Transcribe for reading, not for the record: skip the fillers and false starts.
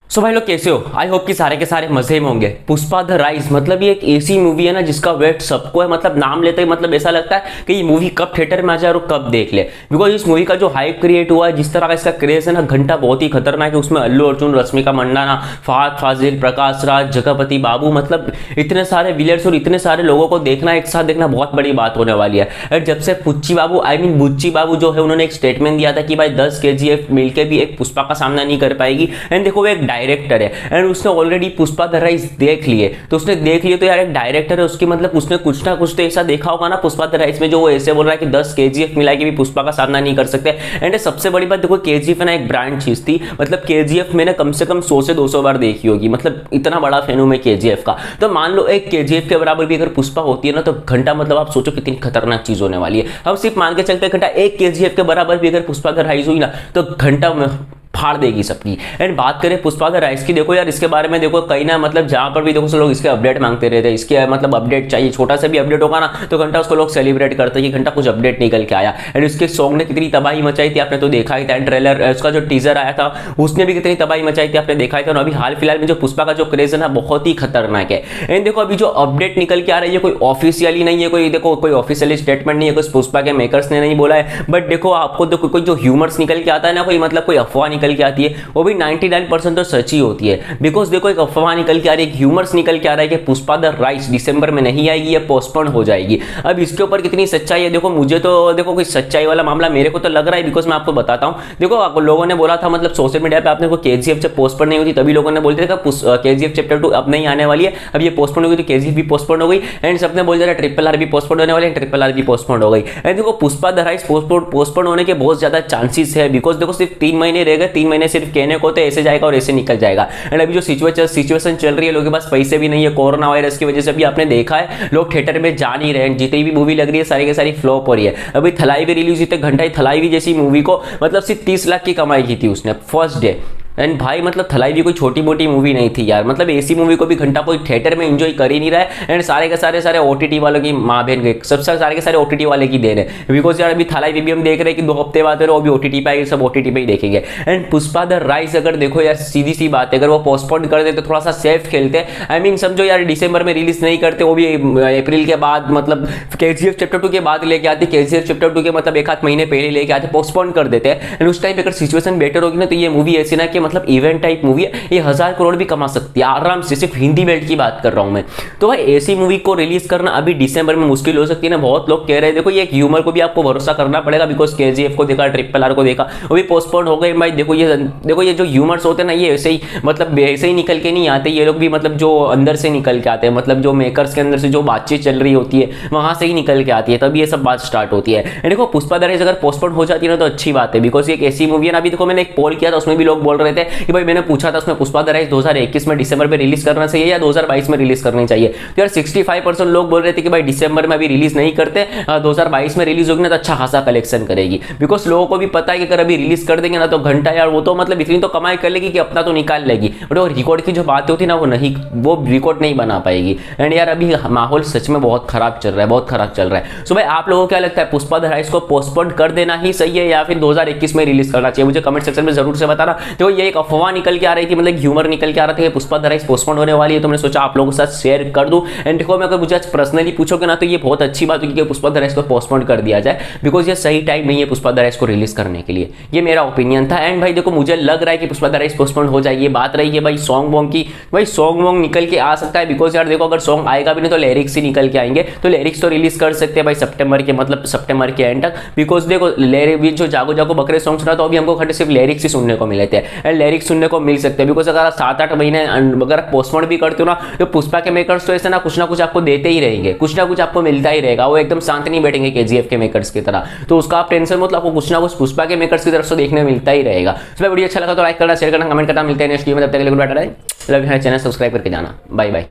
सो भाई लोग कैसे हो? आई होप कि सारे के सारे मजे में होंगे। पुष्पा द राइज मतलब ये एक ऐसी मूवी है ना जिसका वेट सबको है। मतलब नाम लेते ही मतलब ऐसा लगता है कि ये मूवी कब थिएटर में आ जाए और कब देख ले। बिकॉज इस मूवी का जो हाइप क्रिएट हुआ है, जिस तरह का इसका क्रेज है ना, घंटा बहुत ही खतरनाक है। उसमें अल्लू अर्जुन, रश्मिका मंडाना, फहद फाजिल, प्रकाश राज, जगपति बाबू, मतलब इतने सारे विलेयर्स और इतने सारे लोगों को देखना, एक साथ देखना बहुत बड़ी बात होने वाली है। और जब से पुच्ची बाबू बुच्ची बाबू जो है, उन्होंने एक स्टेटमेंट दिया था कि भाई 10 KGF मिलके भी एक पुष्पा का सामना नहीं कर पाएगी। एंड देखो वो एक डायरेक्टर है एंड उसने ऑलरेडी पुष्पा द राइज देख लिए, तो उसने देख लिए तो यार एक डायरेक्टर है, उसकी मतलब उसने कुछ ना कुछ तो ऐसा देखा होगा ना पुष्पा द राइज में, जो वो ऐसे बोल रहा है कि 10 KGF मिला के भी पुष्पा का सामना नहीं कर सकते। एंड सबसे बड़ी बात देखो, KGF ना एक ब्रांड चीज थी। मतलब KGF मैंने कम से कम 100 से 200 बार देखी होगी। मतलब इतना बड़ा फैन हूं मैं KGF का। तो मान लो एक KGF के बराबर भी अगर पुष्पा होती है ना, तो घंटा मतलब आप सोचो कितनी खतरनाक चीज होने वाली है। हम सिर्फ मान के चलते घंटा एक KGF के बराबर भी अगर पुष्पा द राइज हुई ना, तो घंटा फाड़ देगी सबकी। एंड बात करें पुष्पा द राइज की, देखो यार इसके बारे में देखो कहीं ना मतलब जहां पर भी देखो लोग इसके अपडेट मांगते रहते हैं। इसके मतलब अपडेट चाहिए, छोटा सा भी अपडेट होगा ना तो घंटा उसको लोग सेलिब्रेट करते हैं कि घंटा कुछ अपडेट निकल के आया। एंड उसके सॉन्ग ने कितनी तबाही मचाई थी आपने तो देखा ही था। एंड ट्रेलर उसका जो टीजर आया था उसने भी कितनी तबाही मचाई थी आपने देखा ही था। और अभी हाल फिलहाल में जो पुष्पा का जो क्रेज है ना, बहुत ही खतरनाक है। एंड देखो अभी जो अपडेट निकल के आ रही है, कोई ऑफिशियली नहीं है, कोई देखो कोई ऑफिशियली स्टेटमेंट नहीं है, कुछ पुष्पा के मेकर्स ने नहीं बोला है। बट देखो आपको तो कोई जो ह्यूमर्स निकल के आता है ना, कोई मतलब कोई अफवाह निकल के आती है, वो भी 99% तो सच ही होती है। बिकॉज देखो एक अफवाह निकल के आ रही है, ह्यूमर्स निकल के आ रहा है कि पुष्पा द राइज दिसंबर में नहीं आएगी, या पोस्टपोन हो जाएगी। अब इसके ऊपर कितनी सच्चाई है, देखो मुझे तो देखो कोई सच्चाई वाला मामला मेरे को तो लग रहा है। बिकॉज मैं आपको बताता हूं, देखो लोगों ने बोला था, मतलब सोशल मीडिया पे आपने को KGF जब पोस्टपोन नहीं होती तभी लोगों ने बोलते थे KGF चैप्टर 2 अब नहीं आने वाली है, अब ये पोस्टपोन हो गई, तो KGF भी पोस्टपोन हो गई। एंड सबने बोल दिया RRR भी पोस्टपोन होने वाली है, RRR भी पोस्टपोन हो गई। एंड देखो पुष्पा द राइज पोस्टपोन होने के बहुत ज्यादा चांसेस है। बिकॉज देखो सिर्फ 3 महीने रह गए, 3 महीने सिर्फ कहने को तो ऐसे जाएगा और ऐसे निकल जाएगा। एंड अभी जो सिचुएशन चल रही है, लोगों के पास पैसे भी नहीं है, कोरोना वायरस की वजह से भी आपने देखा है लोग थिएटर में जा नहीं रहे हैं। जितनी भी मूवी लग रही है सारी की सारी फ्लॉप हो रही है। अभी थलाई भी रिलीज हुई थी, घंटा थलाई जैसी मूवी को मतलब सिर्फ 30 लाख की कमाई की थी उसने फर्स्ट डे। एंड भाई मतलब थलाई भी कोई छोटी मोटी मूवी नहीं थी यार। मतलब ऐसी मूवी को भी घंटा कोई थिएटर में एंजॉय कर ही नहीं रहा है। एंड सारे के सारे OTT वालों की माँ बहन गए, सबसे सारे के सारे OTT वाले की देन है। बिकॉज यार अभी थलाई भी हम देख रहे हैं कि 2 हफ्ते बाद वो भी OTT पे आएगी, सब OTT पे ही देखेंगे। एंड पुष्पा द राइज अगर देखो यार सीधी सी बात है, अगर वो पोस्टपोन कर देते तो थोड़ा सा सेफ खेलते। आई मीन समझो यार दिसंबर में रिलीज नहीं करते, वो भी अप्रैल के बाद, मतलब KGF चैप्टर 2 के बाद लेके आते, KGF चैप्टर 2 के मतलब 1 आध महीने पहले लेके आते, पोस्टपोन कर देते हैं। एंड उस टाइम पे अगर सिचुएशन बेटर होगी ना, तो ये मूवी ऐसी ना कि मतलब इवेंट टाइप मूवी है, ये 1000 करोड़ भी कमा सकती है आराम से। सिर्फ हिंदी बेल्ट की बात कर रहा हूं मैं। तो भाई ऐसी मूवी को रिलीज करना अभी दिसंबर में मुश्किल हो सकती है ना। बहुत लोग कह रहे हैं, देखो ये ह्यूमर को भी आपको भरोसा करना पड़ेगा। बिकॉज KGF को देखा, RRR को देखा, वो भी पोस्टपोन हो गए। भाई देखो ये जो ह्यूमर्स होते हैं ना, ये ऐसे ही मतलब ऐसे ही निकल के नहीं आते। ये लोग भी मतलब जो अंदर से निकल के आते हैं, मतलब जो मेकर्स के अंदर से जो बातचीत चल रही होती है वहां से ही निकल के आती है, तभी ये सब बात स्टार्ट होती है। देखो पुष्पा द राइज अगर पोस्टपोन हो जाती है ना तो अच्छी बात है। बिकॉज एक ऐसी मूवी है ना, अभी देखो मैंने एक पोल किया था, उसमें भी लोग बोल रहे थे कि भाई मैंने पूछा था उसमें पुष्पा द राइज 2021 में दिसंबर में रिलीज करना चाहिए या 2022 में रिलीज करनी चाहिए। तो यार 65% लोग बोल रहे थे कि भाई दिसंबर में अभी रिलीज नहीं करते, 2022 में रिलीज होगी ना तो अच्छा खासा कलेक्शन करेगी। बिकॉज लोगों को भी पता है कि अगर अभी रिलीज कर देंगे ना तो घंटा यार वो तो मतलब इतनी तो कमाई कर लेगी कि अपना तो निकाल लेगी, बट वो रिकॉर्ड की जो बात होती है ना वो रिकॉर्ड नहीं बना पाएगी। एंड यार अभी माहौल सच में बहुत खराब चल रहा है, बहुत खराब चल रहा है। सो भाई आप लोगों को क्या लगता है, पुष्पा द राइज को पोस्टपोन कर देना ही सही है या फिर 2021 में रिलीज करना चाहिए? मुझे कमेंट सेक्शन में जरूर से बताना। तो ये एक अफवाह निकल के आ रही थी, मतलब ह्यूमर निकल के आ रहा था कि पुष्पा द राइज पोस्टपोन होने वाली है, तो मैंने सोचा आप लोगों के साथ शेयर कर दूं। एंड देखो मैं अगर मुझे आज पर्सनली पूछोगे ना तो ये बहुत अच्छी बात होगी कि पुष्पा द राइज को पोस्टपोन कर दिया जाए। बिकॉज ये सही टाइम नहीं है पुष्पा द राइज को रिलीज करने के लिए, ये मेरा ओपिनियन था। एंड भाई देखो मुझे लग रहा है कि पुष्पा द राइज पोस्टपोन हो जाएगी। बात रही है भाई सॉन्ग वॉन्ग की, भाई सॉन्ग वॉन्ग निकल के आ सकता है। बिकॉज यार देखो अगर सॉन्ग आएगा भी नहीं तो लिरिक्स ही निकल के आएंगे, तो लिरिक्स तो रिलीज कर सकते हैं भाई सितंबर के, मतलब सितंबर के एंड तक। बिकॉज देखो लिरिक्स जो जागो जागो बकरे सॉन्ग सुना तो अभी हमको खड़े सिर्फ लिरिक्स ही सुनने को मिले थे। एंड लिरिक्स सुनने को मिल सकते हैं। बिकॉज अगर 7-8 महीने अगर पोस्टपोन भी करते हो ना तो पुष्पा के मेकर्स तो ऐसे ना कुछ आपको देते ही रहेंगे, कुछ ना कुछ आपको मिलता ही रहेगा। वो एकदम शांत नहीं बैठेंगे KGF के मेकर्स की तरह। तो उसका आप टेंशन मतलब आपको कुछ ना कुछ पुष्पा के मेकर्स की तरफ से देखने मिलता ही रहेगा। तो वीडियो अच्छा लगा तो लाइक करना, शेयर करना, कमेंट करना। मिलते हैं नेक्स्ट वीडियो में, तब तक के लिए goodbye, love you, channel subscribe करके जाना। Bye bye.